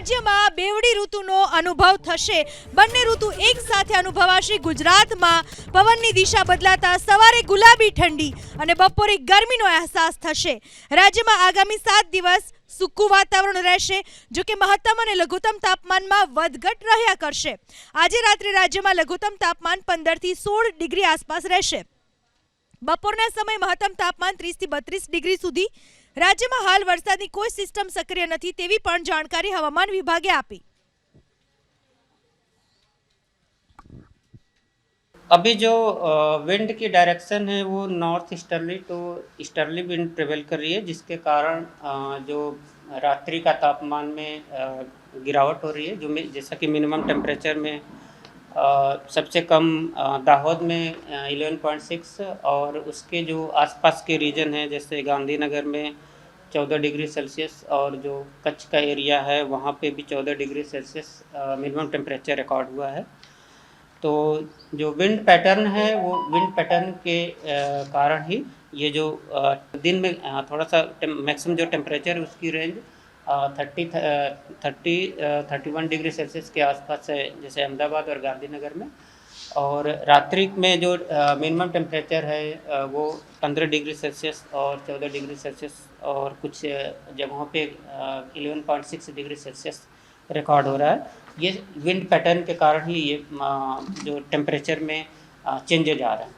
રાજ્યમાં બેવડી ઋતુનો અનુભવ થશે. બંને ઋતુ એક સાથે અનુભવાશે. ગુજરાતમાં પવનની દિશા બદલાતા સવારે ગુલાબી ઠંડી અને બપોરે ગરમીનો અહેસાસ થશે. રાજ્યમાં આગામી 7 દિવસ સૂકું વાતાવરણ રહેશે, જો કે મહત્તમ અને લઘુત્તમ તાપમાનમાં વધઘટ રહ્યા કરશે. આજે રાત્રે રાજ્યમાં લઘુત્તમ તાપમાન 15 થી 16 ડિગ્રી આસપાસ રહેશે. બપોરના સમયે મહત્તમ તાપમાન 30 થી 32 ડિગ્રી સુધી. રાજ્યમાં હાલ વરસાદની કોઈ સિસ્ટમ સક્રિય નથી તેવી પણ જાણકારી હવામાન વિભાગે આપી. अभी जो विंड की डायरेक्शन है वो north easterly to easterly wind prevail कर रही है, जिसके कारण जो रात्रि का तापमान में गिरावट हो रही है. जो जैसा कि मिनिमम टेम्परेचर में सबसे कम दाहोद में 11.6 और उसके जो आसपास के रीजन हैं जैसे गांधीनगर में 14 डिग्री सेल्सियस और जो कच्छ का एरिया है वहाँ पे भी 14 degree Celsius minimum temperature record हुआ है. तो जो विंड पैटर्न है वो विंड पैटर्न के कारण ही ये जो दिन में थोड़ा सा मैक्सिमम जो टेम्परेचर है उसकी रेंज 31 डिग्री सेल्सियस के आसपास है, जैसे अहमदाबाद और गांधीनगर में. और रात्रि में जो मिनिमम टेम्परेचर है वो 15 डिग्री सेल्सियस और 14 डिग्री सेल्सियस और कुछ जगहों पे 11.6 डिग्री सेल्सियस रिकॉर्ड हो रहा है. ये विंड पैटर्न के कारण ही ये जो टेम्परेचर में चेंजेज आ रहा है.